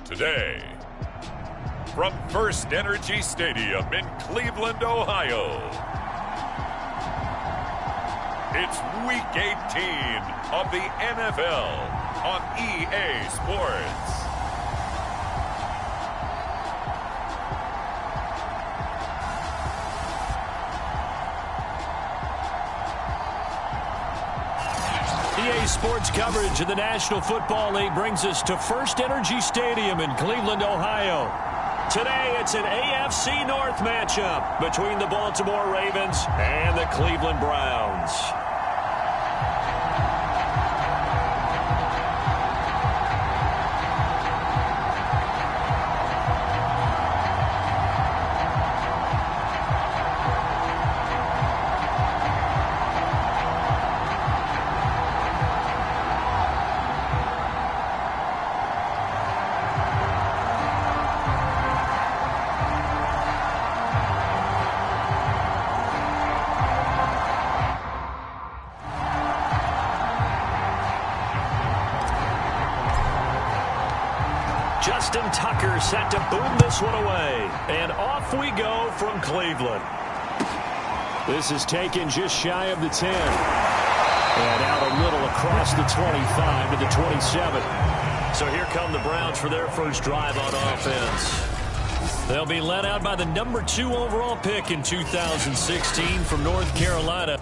Today, from First Energy Stadium in Cleveland, Ohio, it's Week 18 of the NFL on EA Sports. EA Sports coverage of the National Football League brings us to First Energy Stadium in Cleveland, Ohio. Today, it's an AFC North matchup between the Baltimore Ravens and the Cleveland Browns. Justin Tucker set to boom this one away. And off we go from Cleveland. This is taken just shy of the 10. And out a little across the 25 to the 27. So here come the Browns for their first drive on offense. They'll be led out by the number 2 overall pick in 2016 from North Carolina.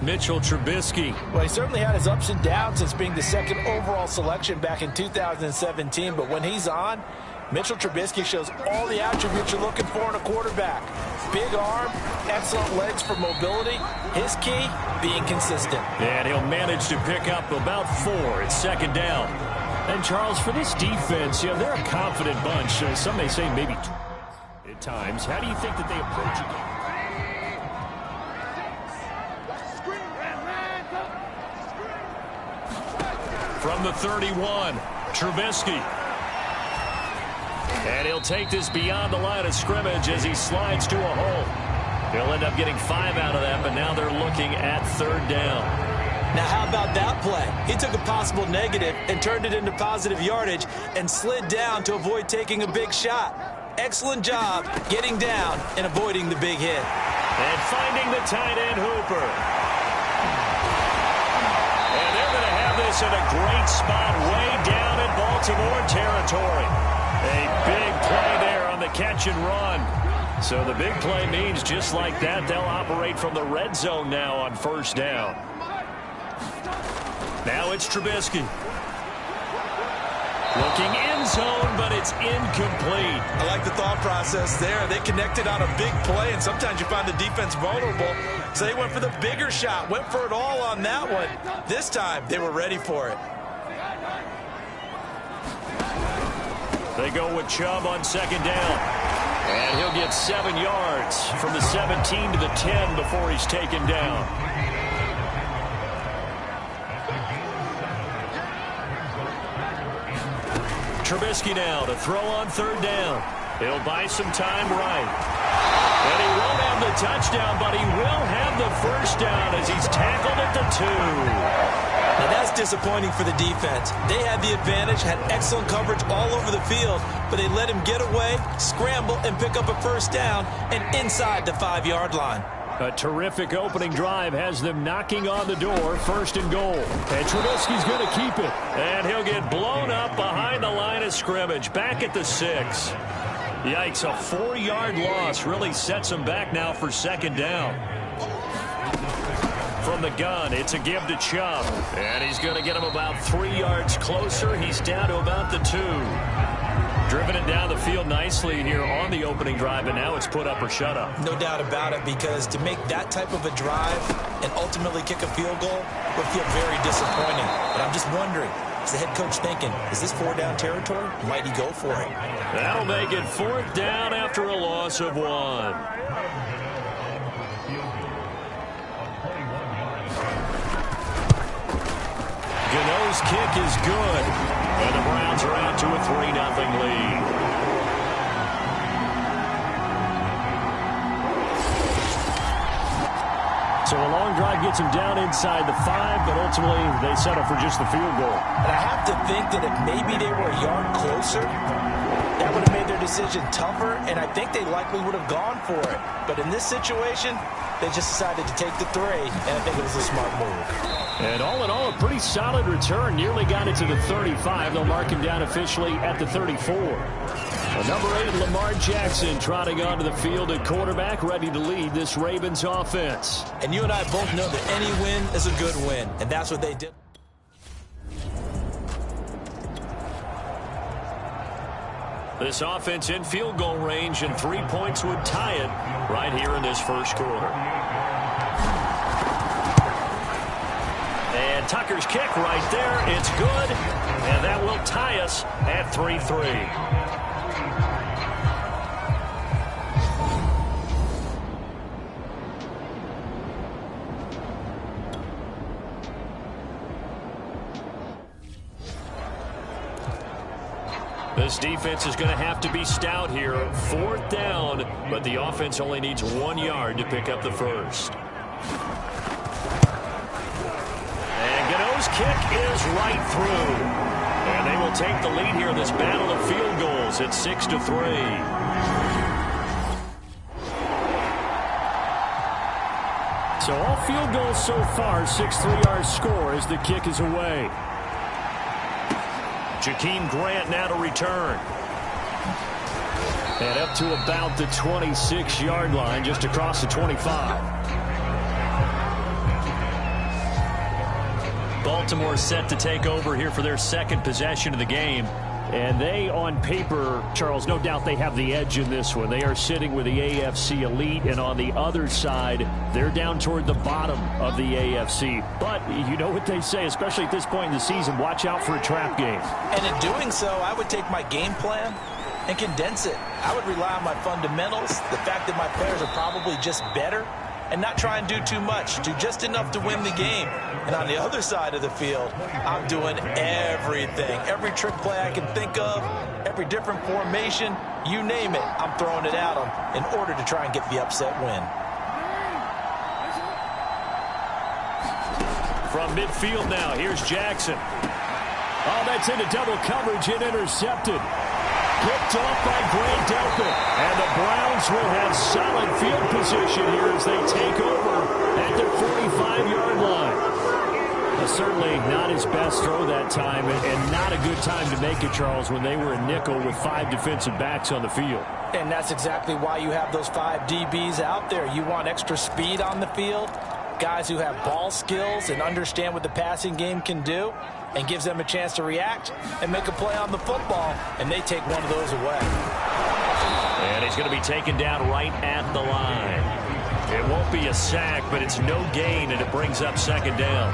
Mitchell Trubisky. Well, he certainly had his ups and downs since being the second overall selection back in 2017. But when he's on, Mitchell Trubisky shows all the attributes you're looking for in a quarterback. Big arm, excellent legs for mobility. His key, being consistent. And he'll manage to pick up about 4 at second down. And, Charles, for this defense, they're a confident bunch. Some may say maybe at times. How do you think that they approach it? From the 31, Trubisky. And he'll take this beyond the line of scrimmage as he slides to a hole. He'll end up getting 5 out of that, but now they're looking at third down. Now, how about that play? He took a possible negative and turned it into positive yardage and slid down to avoid taking a big shot. Excellent job getting down and avoiding the big hit. And finding the tight end, Hooper. And they're going to have this in a great spot way down in Baltimore territory. A big play there on the catch and run. So the big play means just like that, they'll operate from the red zone now on first down. Now it's Trubisky. Looking end zone, but it's incomplete. I like the thought process there. They connected on a big play, and sometimes you find the defense vulnerable. So they went for the bigger shot, went for it all on that one. This time, they were ready for it. They go with Chubb on second down. And he'll get 7 yards from the 17 to the 10 before he's taken down. Trubisky now to throw on third down. He'll buy some time right. And he won't have the touchdown, but he will have the first down as he's tackled at the 2. Now that's disappointing for the defense. They had the advantage, had excellent coverage all over the field, but they let him get away, scramble, and pick up a first down and inside the 5-yard line. A terrific opening drive has them knocking on the door, first and goal. And Trubisky's going to keep it. And he'll get blown up behind the line of scrimmage, back at the 6. Yikes, a 4-yard loss really sets him back now for second down. From the gun, it's a give to Chubb. And he's going to get him about 3 yards closer. He's down to about the 2. Driven it down the field nicely here on the opening drive, and now it's put up or shut up. No doubt about it, because to make that type of a drive and ultimately kick a field goal would feel very disappointing. But I'm just wondering, is the head coach thinking, is this 4-down territory? Might he go for it? That'll make it 4th down after a loss of 1. Gano's kick is good, and the Browns are out to a 3-0 lead. So a long drive gets them down inside the 5, but ultimately they settle for just the field goal. And I have to think that if maybe they were a yard closer, that would have made their decision tougher, and I think they likely would have gone for it. But in this situation, they just decided to take the 3, and I think it was a smart move. And all in all, a pretty solid return. Nearly got it to the 35. They'll mark him down officially at the 34. Number 8, Lamar Jackson, trotting onto the field at quarterback, ready to lead this Ravens offense. And you and I both know that any win is a good win, and that's what they did. This offense in field goal range, and 3 points would tie it right here in this first quarter. And Tucker's kick right there. It's good, and that will tie us at 3-3. This defense is going to have to be stout here. 4th down, but the offense only needs 1 yard to pick up the first. And Gano's kick is right through. And they will take the lead here in this battle of field goals at 6-3. So all field goals so far, 6 3-yard score as the kick is away. Jakeem Grant now to return. And up to about the 26-yard line, just across the 25. Baltimore set to take over here for their second possession of the game. And they, on paper, Charles, no doubt they have the edge in this one. They are sitting with the AFC elite, and on the other side, they're down toward the bottom of the AFC. But you know what they say, especially at this point in the season, watch out for a trap game. And in doing so, I would take my game plan and condense it. I would rely on my fundamentals, the fact that my players are probably just better, and not try and do too much, do just enough to win the game. And on the other side of the field, I'm doing everything. Every trick play I can think of, every different formation, you name it, I'm throwing it at them in order to try and get the upset win. From midfield now, here's Jackson. Oh, that's into double coverage and intercepted. Picked off by Grant Delpit. And the Browns will have solid field position here as they take over at their 45-yard line. Certainly not his best throw that time, and not a good time to make it, Charles, when they were in nickel with 5 defensive backs on the field. And that's exactly why you have those 5 DBs out there. You want extra speed on the field, guys who have ball skills and understand what the passing game can do, and gives them a chance to react and make a play on the football, and they take one of those away. And he's going to be taken down right at the line. It won't be a sack, but it's no gain, and it brings up second down.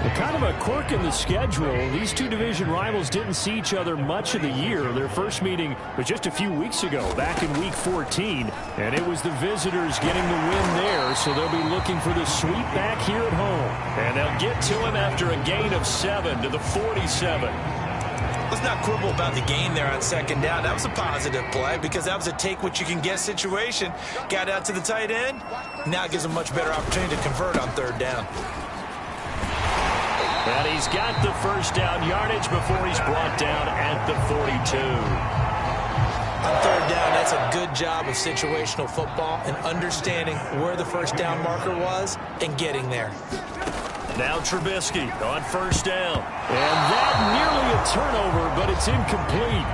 Well, kind of a quirk in the schedule. These two division rivals didn't see each other much of the year. Their first meeting was just a few weeks ago, back in Week 14. And it was the visitors getting the win there, so they'll be looking for the sweep back here at home. And they'll get to him after a gain of 7 to the 47. Let's not quibble about the gain there on second down. That was a positive play because that was a take-what-you-can-get situation. Got out to the tight end. Now it gives them a much better opportunity to convert on third down. And he's got the first down yardage before he's brought down at the 42. On third down, that's a good job of situational football and understanding where the first down marker was and getting there. Now Trubisky on first down. And that nearly a turnover, but it's incomplete.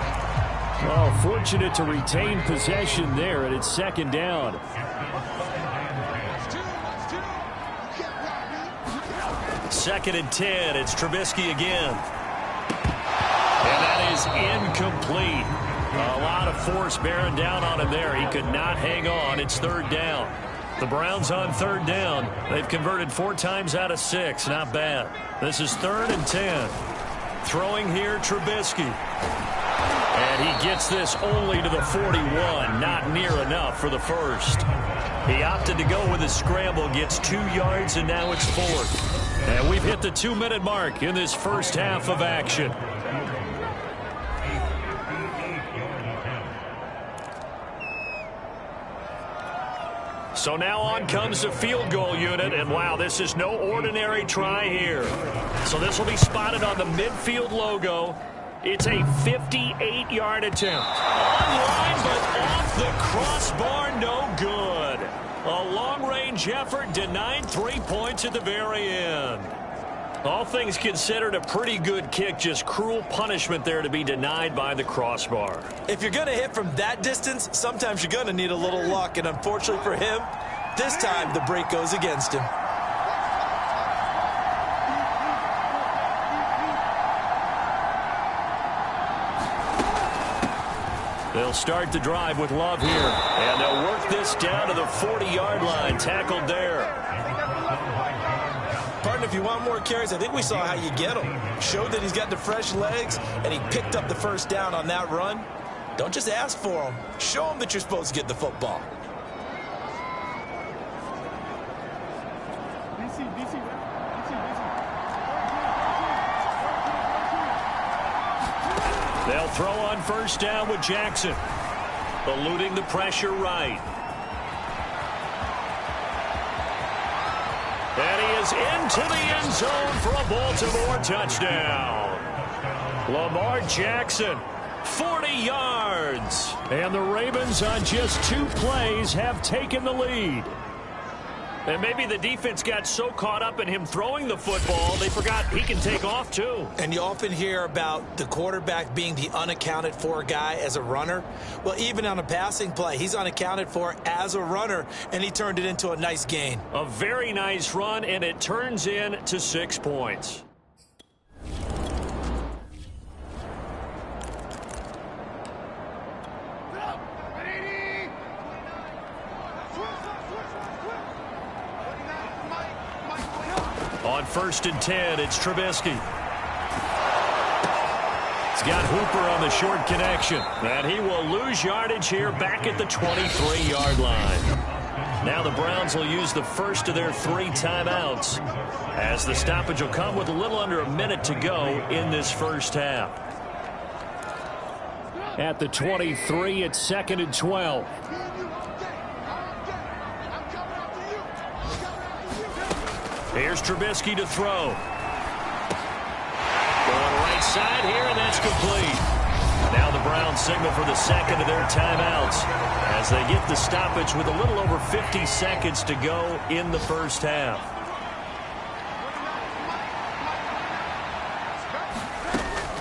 Oh, fortunate to retain possession there, and it's second down. Second and 10. It's Trubisky again. And that is incomplete. A lot of force bearing down on him there. He could not hang on. It's third down. The Browns on third down. They've converted 4 times out of 6. Not bad. This is third and 10. Throwing here, Trubisky. And he gets this only to the 41. Not near enough for the first. He opted to go with a scramble. Gets 2 yards, and now it's fourth. And we've hit the 2-minute mark in this first half of action. So now on comes the field goal unit, and wow, this is no ordinary try here. So this will be spotted on the midfield logo. It's a 58-yard attempt. Online, but off the crossbar, no good. A long-range effort denied 3 points at the very end. All things considered, a pretty good kick, just cruel punishment there to be denied by the crossbar. If you're going to hit from that distance, sometimes you're going to need a little luck, and unfortunately for him, this time the break goes against him. They'll start the drive with Love here, and they'll work this down to the 40-yard line, tackled there. Partner, if you want more carries, I think we saw how you get him. Showed that he's got the fresh legs, and he picked up the first down on that run. Don't just ask for him. Show him that you're supposed to get the football. They'll throw on first down with Jackson. Eluding the pressure right. And he is into the end zone for a Baltimore touchdown. Lamar Jackson, 40 yards. And the Ravens on just 2 plays have taken the lead. And maybe the defense got so caught up in him throwing the football, they forgot he can take off too. And you often hear about the quarterback being the unaccounted for guy as a runner. Well, even on a passing play, he's unaccounted for as a runner, and he turned it into a nice gain. A very nice run, and it turns in to 6 points. first and 10. It's Trubisky. He's got Hooper on the short connection. And he will lose yardage here back at the 23-yard line. Now the Browns will use the first of their 3 timeouts, as the stoppage will come with a little under a minute to go in this first half. At the 23, it's 2nd and 12. Here's Trubisky to throw. Going right side here, and that's complete. Now the Browns signal for the second of their timeouts as they get the stoppage with a little over 50 seconds to go in the first half.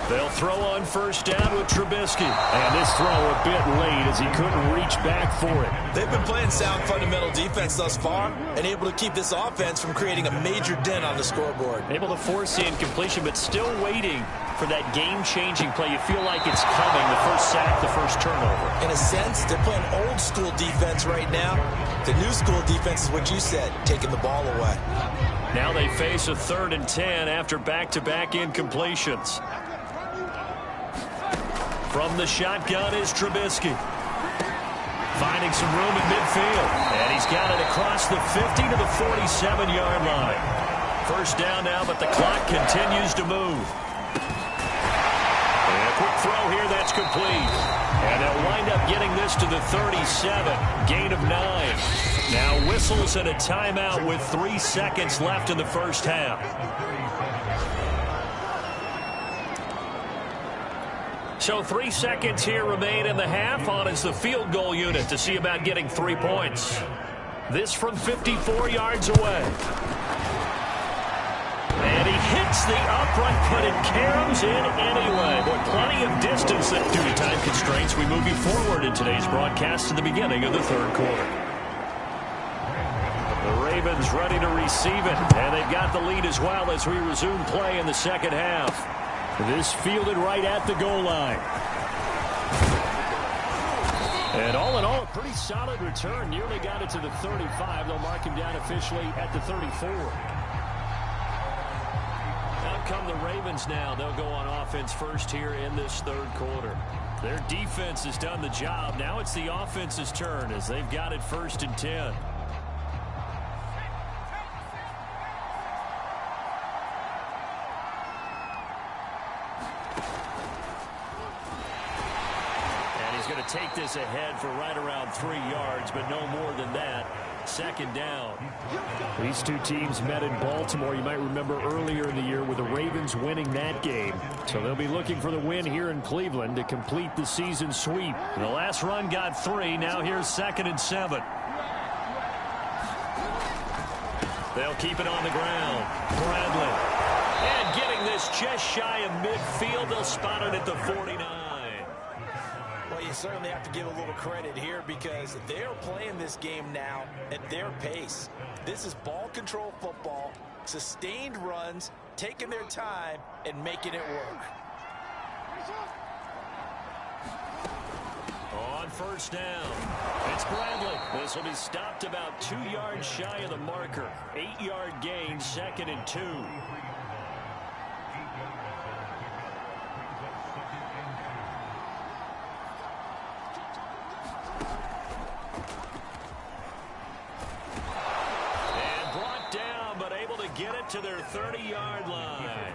They'll throw on first down with Trubisky. And this throw a bit late as he couldn't reach back for it. They've been playing sound fundamental defense thus far and able to keep this offense from creating a major dent on the scoreboard. Able to force the incompletion, but still waiting for that game-changing play. You feel like it's coming, the first sack, the first turnover. In a sense, they're playing old-school defense right now. The new-school defense is what you said, taking the ball away. Now they face a 3rd and 10 after back-to-back incompletions. From the shotgun is Trubisky. Finding some room in midfield. And he's got it across the 50 to the 47-yard line. First down now, but the clock continues to move. And a quick throw here, that's complete. And they'll wind up getting this to the 37. Gain of 9. Now whistles and a timeout with 3 seconds left in the first half. So 3 seconds here remain in the half on as the field goal unit to see about getting 3 points. This from 54 yards away. And he hits the upright, but it caroms in anyway. But plenty of distance that due to time constraints, we move you forward in today's broadcast to the beginning of the 3rd quarter. The Ravens ready to receive it, and they've got the lead as well as we resume play in the second half. This fielded right at the goal line. And all in all, a pretty solid return. Nearly got it to the 35. They'll mark him down officially at the 34. Out come the Ravens now. They'll go on offense first here in this 3rd quarter. Their defense has done the job. Now it's the offense's turn as they've got it 1st and 10. Take this ahead for right around 3 yards, but no more than that. 2nd down. These two teams met in Baltimore, you might remember, earlier in the year with the Ravens winning that game. So they'll be looking for the win here in Cleveland to complete the season sweep. The last run got 3. Now here's 2nd and 7. They'll keep it on the ground. Bradley. And getting this just shy of midfield. They'll spot it at the 49. Well, you certainly have to give a little credit here because they're playing this game now at their pace. This is ball control football, sustained runs, taking their time, and making it work. On first down, it's Bradley. This will be stopped about 2 yards shy of the marker. 8-yard gain, 2nd and 2. Get it to their 30-yard line.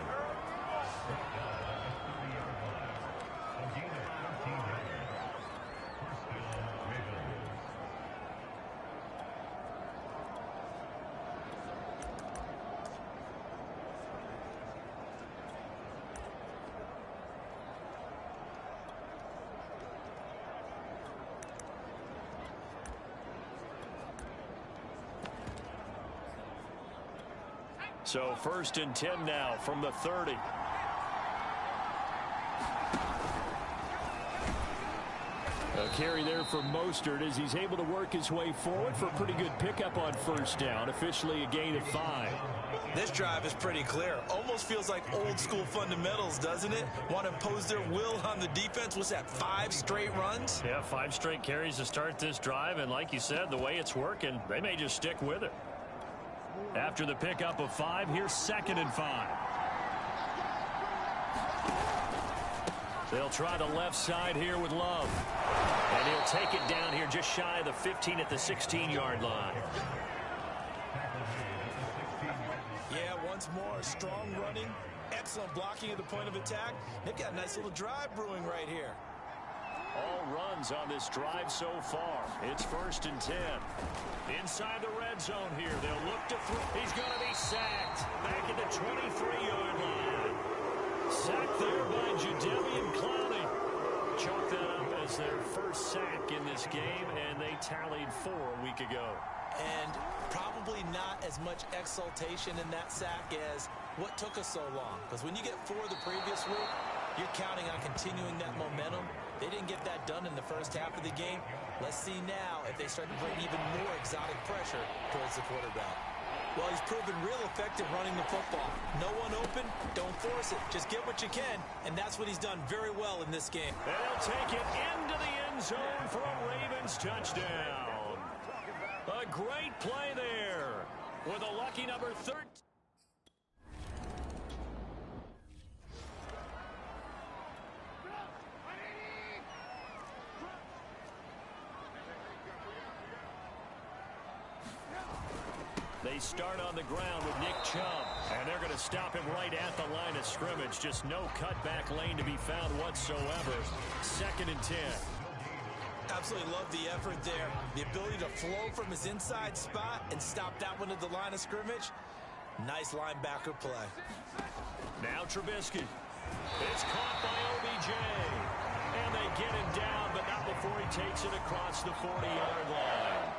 So 1st and 10 now from the 30. A carry there for Mostert as he's able to work his way forward for a pretty good pickup on first down. Officially a gain of 5. This drive is pretty clear. Almost feels like old school fundamentals, doesn't it? Want to impose their will on the defense. What's that, 5 straight runs? Yeah, 5 straight carries to start this drive. And like you said, the way it's working, they may just stick with it. After the pickup of 5, here's 2nd and 5. They'll try the left side here with Love. And he'll take it down here just shy of the 15 at the 16-yard line. Yeah, once more, strong running, excellent blocking at the point of attack. They've got a nice little drive brewing right here. All runs on this drive so far. It's 1st and 10. Inside the red zone here. They'll look to throw. He's going to be sacked. Back at the 23-yard line. Sacked there by Jadeveon Clowney. Chalked that up as their first sack in this game, and they tallied 4 a week ago. And probably not as much exultation in that sack as what took us so long. Because when you get 4 the previous week, you're counting on continuing that momentum. They didn't get that done in the first half of the game. Let's see now if they start to bring even more exotic pressure towards the quarterback. Well, he's proven real effective running the football. No one open, don't force it. Just get what you can, and that's what he's done very well in this game. And he'll take it into the end zone for a Ravens touchdown. A great play there with a lucky number 13. They start on the ground with Nick Chubb, and they're going to stop him right at the line of scrimmage. Just no cutback lane to be found whatsoever. 2nd and 10. Absolutely love the effort there. The ability to flow from his inside spot and stop that one at the line of scrimmage. Nice linebacker play. Now Trubisky. It's caught by OBJ. And they get him down, but not before he takes it across the 40-yard line.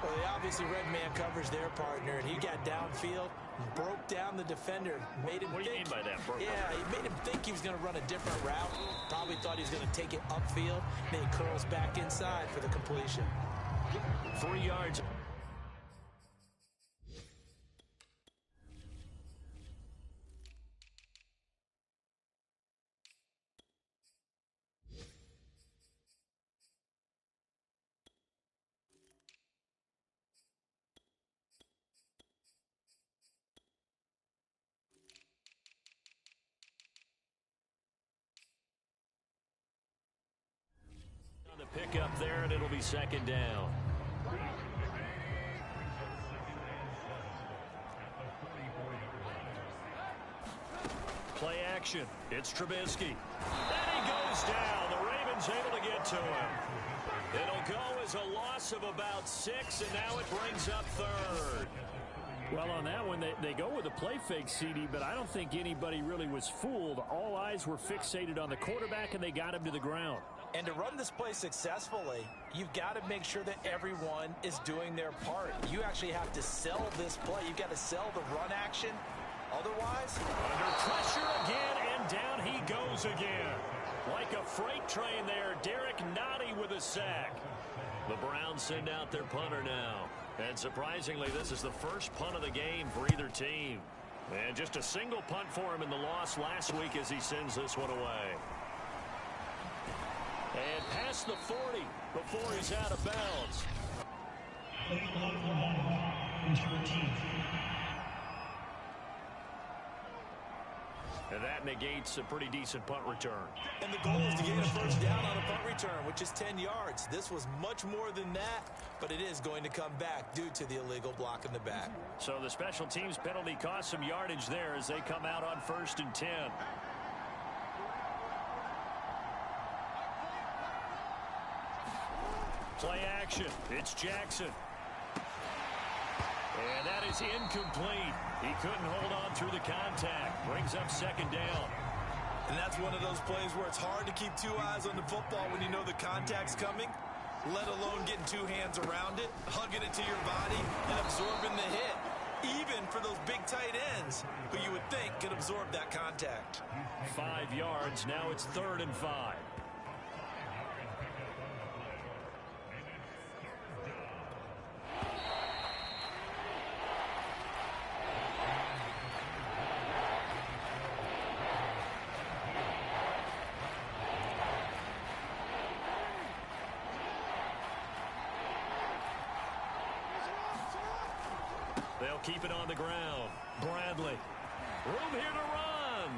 Well, they obviously red man covers their partner, and he got downfield, broke down the defender, made him What do you mean by that? Yeah, he made him think he was going to run a different route. Probably thought he was going to take it upfield. Then he curls back inside for the completion. 3 yards. The pickup there, and it'll be 2nd down. Play action. It's Trubisky. And he goes down. The Ravens able to get to him. It'll go as a loss of about 6, and now it brings up 3rd. Well, on that one, they go with a play fake, CD, but I don't think anybody really was fooled. All eyes were fixated on the quarterback, and they got him to the ground. And to run this play successfully, you've got to make sure that everyone is doing their part. You actually have to sell this play. You've got to sell the run action. Otherwise, under pressure again, and down he goes again. Like a freight train there, Derek Nottie with a sack. The Browns send out their punter now. And surprisingly, this is the first punt of the game for either team. And just a single punt for him in the loss last week as he sends this one away. And past the 40 before he's out of bounds. And that negates a pretty decent punt return. And the goal is to gain a first down on a punt return, which is 10 yards. This was much more than that, but it is going to come back due to the illegal block in the back. So the special teams penalty cost some yardage there as they come out on 1st and 10. Play action. It's Jackson. And that is incomplete. He couldn't hold on through the contact. Brings up 2nd down. And that's one of those plays where it's hard to keep 2 eyes on the football when you know the contact's coming, let alone getting 2 hands around it, hugging it to your body, and absorbing the hit. Even for those big tight ends who you would think could absorb that contact. 5 yards. Now it's 3rd and 5. They'll keep it on the ground. Bradley. Room here to run.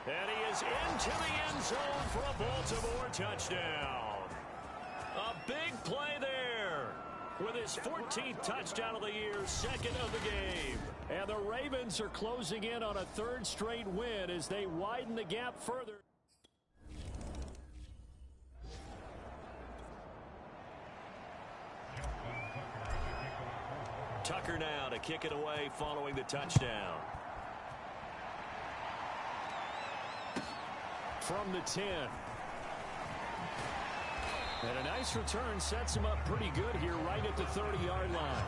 And he is into the end zone for a Baltimore touchdown. A big play there with his 14th touchdown of the year, second of the game. And the Ravens are closing in on a third straight win as they widen the gap further. Tucker now to kick it away following the touchdown. From the 10. And a nice return sets him up pretty good here right at the 30-yard line.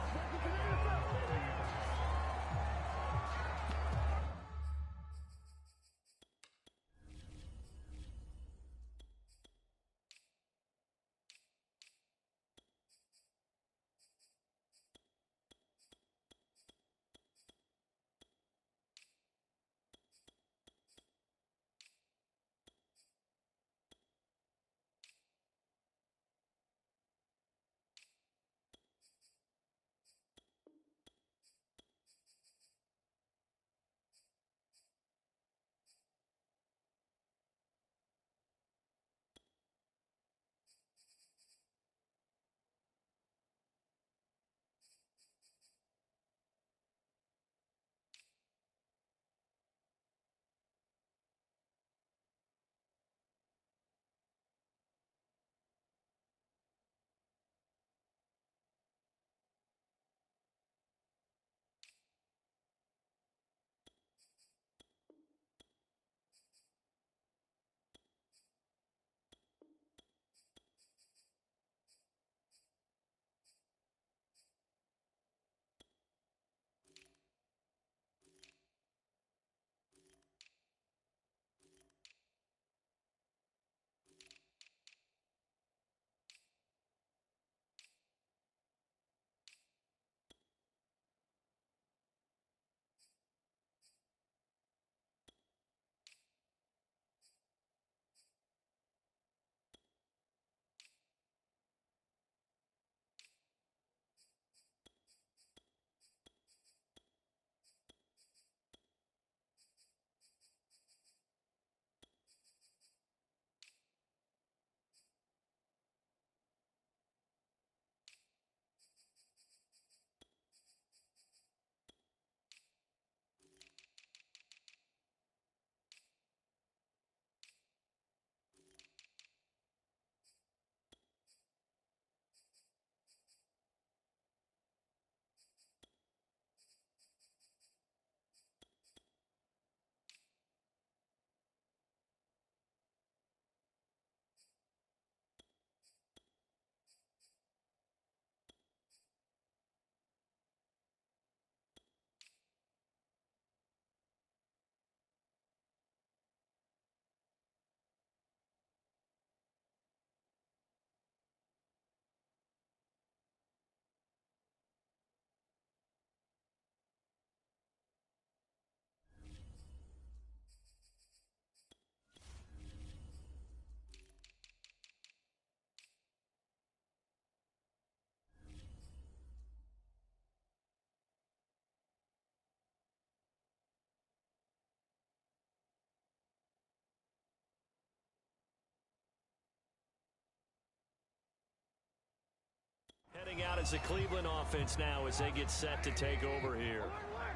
Heading out as the Cleveland offense now as they get set to take over here.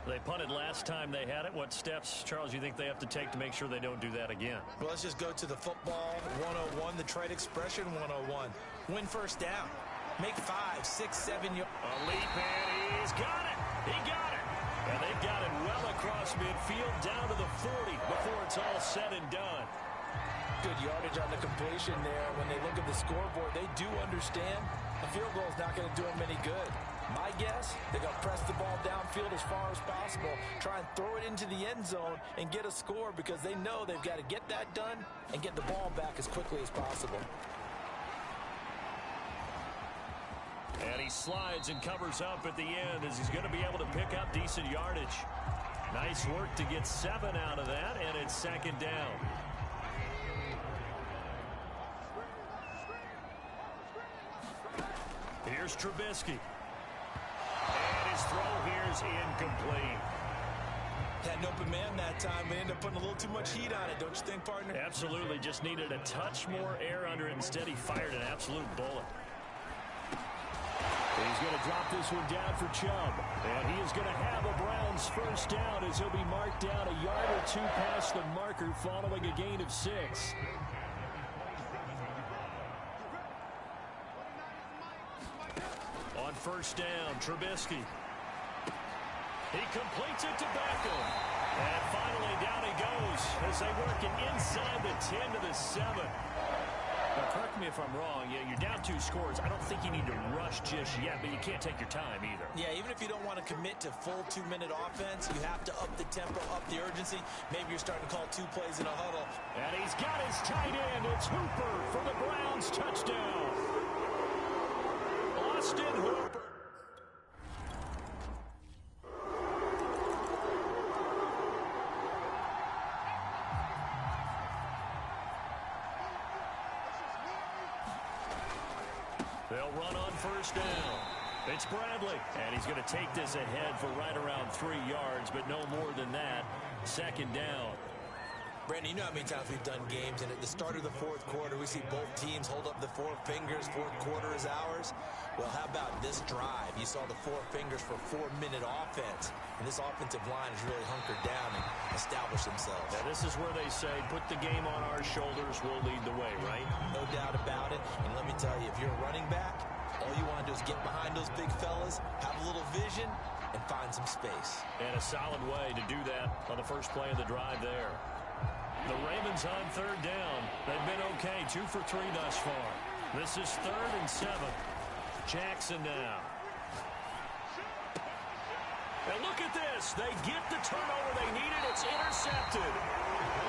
They punted last time they had it. What steps, Charles, you think they have to take to make sure they don't do that again? Well, let's just go to the football 101, the trade expression 101. Win first down. Make 5, 6, 7 yards. A leap, and he's got it. He got it. And they've got it well across midfield down to the 40 before it's all said and done. Good yardage on the completion there. When they look at the scoreboard, they do understand a field goal is not going to do them any good. My guess, they're going to press the ball downfield as far as possible, try and throw it into the end zone and get a score because they know they've got to get that done and get the ball back as quickly as possible. And he slides and covers up at the end as he's going to be able to pick up decent yardage. Nice work to get 7 out of that, and it's second down. Here's Trubisky. And his throw here is incomplete. Had an open man that time, but ended up putting a little too much heat on it, don't you think, partner? Absolutely. Just needed a touch more air under it. Instead, he fired an absolute bullet. He's going to drop this one down for Chubb. And he is going to have a Browns first down as he'll be marked down a yard or two past the marker following a gain of 6. On first down, Trubisky. He completes it to Beckham. And finally down he goes as they work it inside the 10 to the 7. Now, correct me if I'm wrong. Yeah, you're down 2 scores. I don't think you need to rush just yet, but you can't take your time either. Yeah, even if you don't want to commit to full 2-minute offense, you have to up the tempo, up the urgency. Maybe you're starting to call 2 plays in a huddle. And he's got his tight end. It's Hooper for the Browns touchdown. Austin Hooper. They'll run on first down. It's Bradley. And he's going to take this ahead for right around 3 yards, but no more than that. Second down. Brandon, you know how many times we've done games, and at the start of the fourth quarter, we see both teams hold up the 4 fingers, fourth quarter is ours. Well, how about this drive? You saw the 4 fingers for 4-minute offense, and this offensive line has really hunkered down and established themselves. Now, this is where they say, put the game on our shoulders, we'll lead the way, right? No doubt about it, and let me tell you, if you're a running back, all you want to do is get behind those big fellas, have a little vision, and find some space. And a solid way to do that on the first play of the drive there. The Ravens on third down. They've been okay, 2 for 3 thus far. This is 3rd and 7. Jackson now. And look at this. They get the turnover they needed. It's intercepted.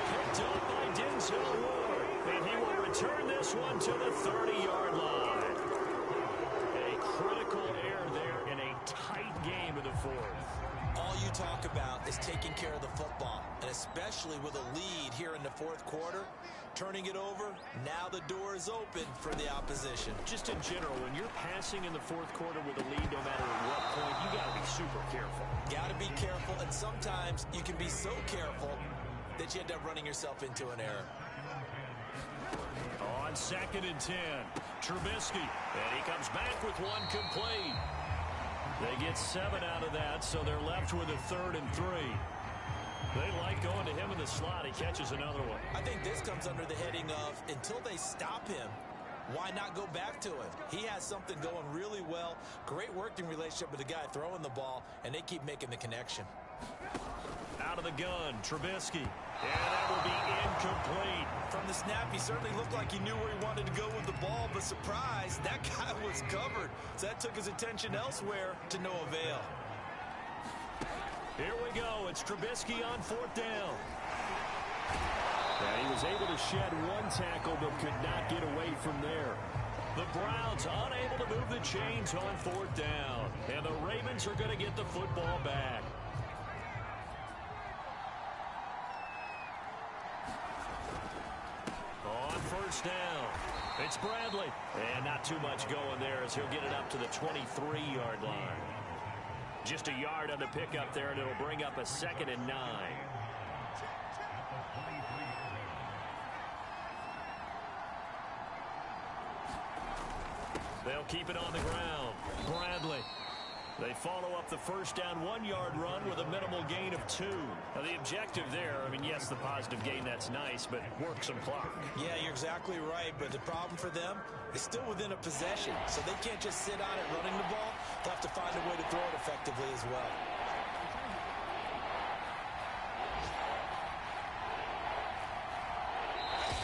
Picked up by Denzel Ward. And he will return this one to the 30-yard line. A critical error there in a tight game in the 4th. All you talk about is taking care of the football, and especially with a lead here in the 4th quarter, turning it over, now the door is open for the opposition. Just in general, when you're passing in the 4th quarter with a lead, no matter at what point, you got to be super careful. Got to be careful, and sometimes you can be so careful that you end up running yourself into an error. On 2nd and 10, Trubisky, and he comes back with one complete. They get 7 out of that, so they're left with a 3rd and 3. They like going to him in the slot. He catches another one. I think this comes under the heading of, until they stop him, why not go back to him? He has something going really well. Great working relationship with the guy throwing the ball, and they keep making the connection. Out of the gun, Trubisky. And that will be incomplete. From the snap, he certainly looked like he knew where he wanted to go with the ball, but surprise, that guy was covered. So that took his attention elsewhere to no avail. Here we go. It's Trubisky on 4th down. And he was able to shed 1 tackle, but could not get away from there. The Browns unable to move the chains on 4th down. And the Ravens are going to get the football back. On first down, it's Bradley. And not too much going there as he'll get it up to the 23-yard line. Just a yard on the pickup there, and it'll bring up a 2nd and 9. They'll keep it on the ground. Bradley. They follow up the first down 1-yard run with a minimal gain of 2. Now, the objective there, I mean, yes, the positive gain, that's nice, but work some clock. Yeah, you're exactly right, but the problem for them is still within a possession, so they can't just sit on it running the ball. They'll have to find a way to throw it effectively as well.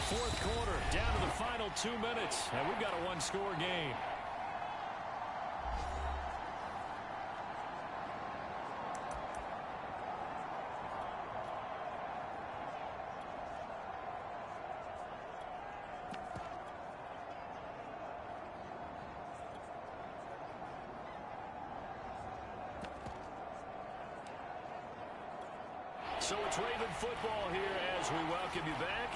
Fourth quarter, down to the final 2 minutes, and we've got a 1-score game. So it's Raven football here as we welcome you back.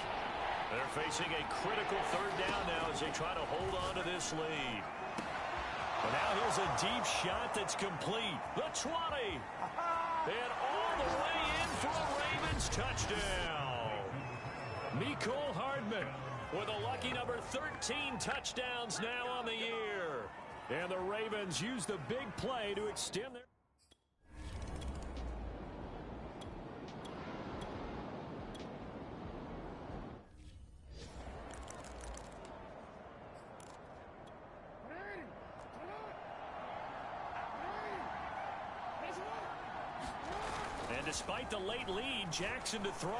They're facing a critical 3rd down now as they try to hold on to this lead. And now here's a deep shot that's complete. The 20. And all the way in for a Ravens touchdown. Mecole Hardman with a lucky number 13 touchdowns now on the year. And the Ravens use the big play to extend their... And despite the late lead, Jackson to throw.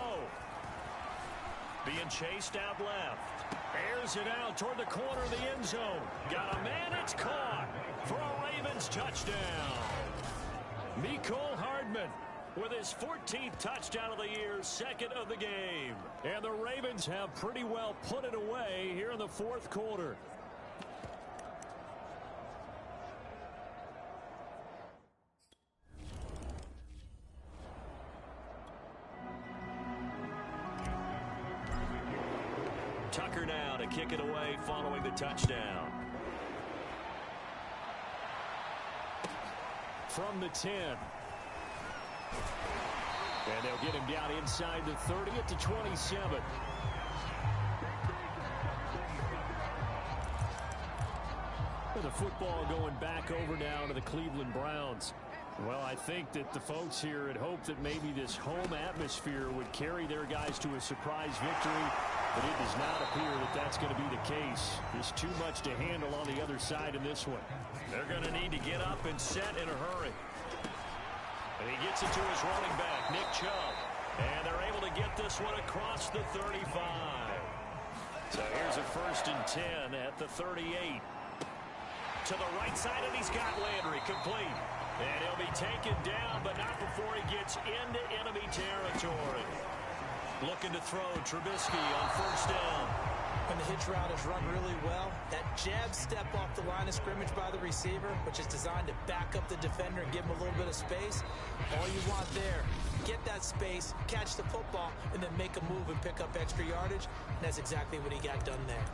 Being chased out left. Airs it out toward the corner of the end zone. Got a man, it's caught for a Ravens touchdown. Mecole Hardman with his 14th touchdown of the year, second of the game. And the Ravens have pretty well put it away here in the fourth quarter. Tucker now to kick it away following the touchdown. From the 10. And they'll get him down inside the 30 at the 27. And the football going back over now to the Cleveland Browns. Well, I think that the folks here had hoped that maybe this home atmosphere would carry their guys to a surprise victory, but it does not appear that that's going to be the case. There's too much to handle on the other side in this one. They're going to need to get up and set in a hurry. And he gets it to his running back, Nick Chubb. And they're able to get this one across the 35. So here's a 1st and 10 at the 38. To the right side, and he's got Landry complete. And he'll be taken down, but not before he gets into enemy territory. Looking to throw Trubisky on 1st down. When the hitch route is run really well, that jab step off the line of scrimmage by the receiver, which is designed to back up the defender and give him a little bit of space, all you want there, get that space, catch the football, and then make a move and pick up extra yardage. And that's exactly what he got done there.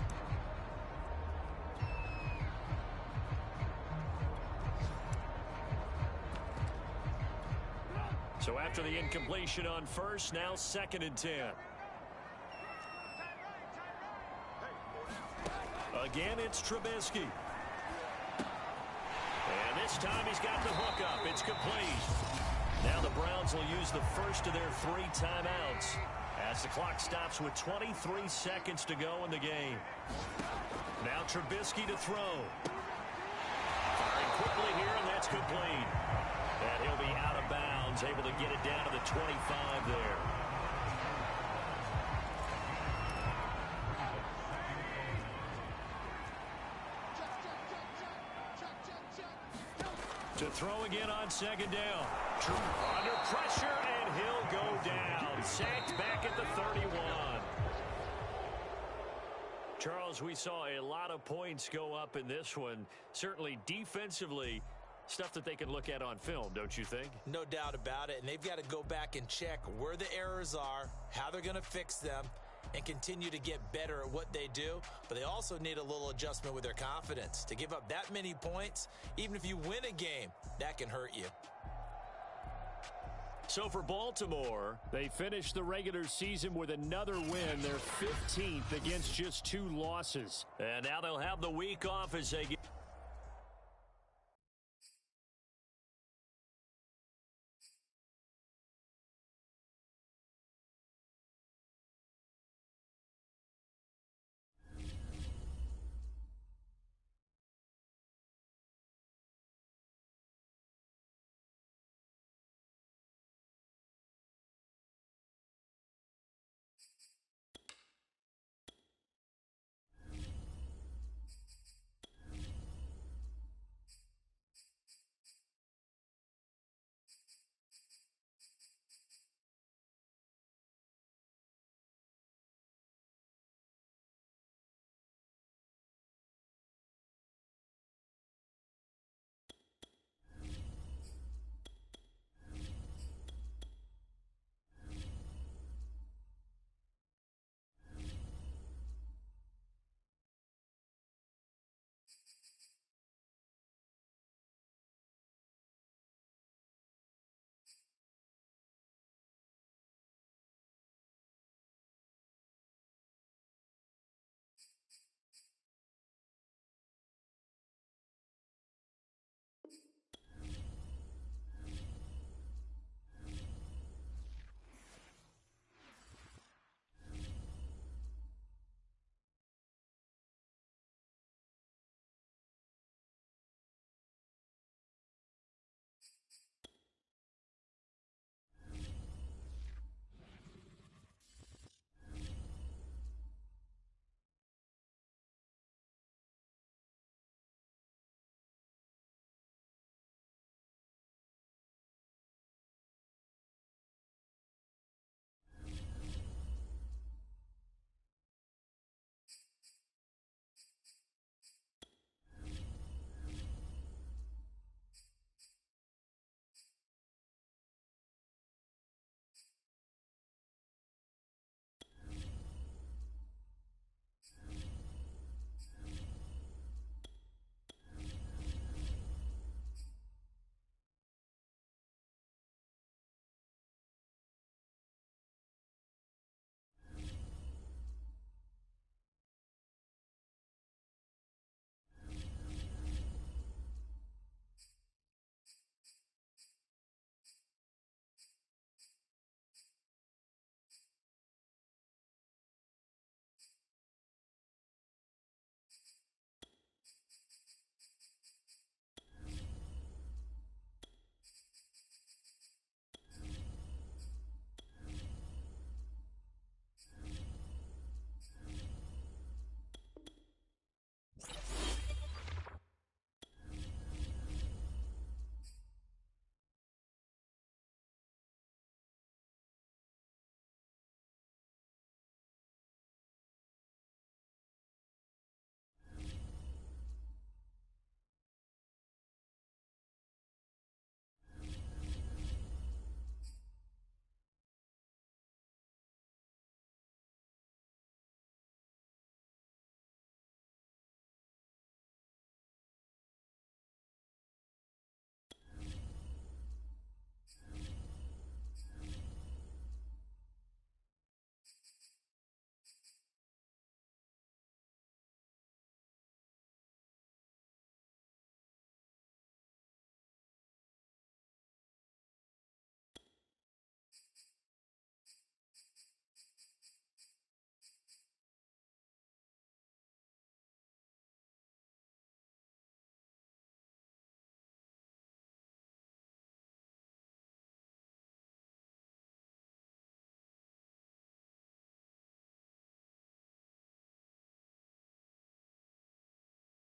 So after the incompletion on 1st, now 2nd and 10. Again, it's Trubisky. And this time he's got the hook up. It's complete. Now the Browns will use the first of their 3 timeouts as the clock stops with 23 seconds to go in the game. Now Trubisky to throw. Firing quickly here, and that's complete. And he'll be out of bounds, able to get it down to the 25 there. To throw again on 2nd down. Under pressure, and he'll go down. Sacked back at the 31. Charles, we saw a lot of points go up in this one. Certainly defensively, stuff that they can look at on film, don't you think? No doubt about it, and they've got to go back and check where the errors are, how they're going to fix them, and continue to get better at what they do. But they also need a little adjustment with their confidence. To give up that many points, even if you win a game, that can hurt you. So for Baltimore, they finished the regular season with another win, their 15th against just 2 losses. And now they'll have the week off as they get...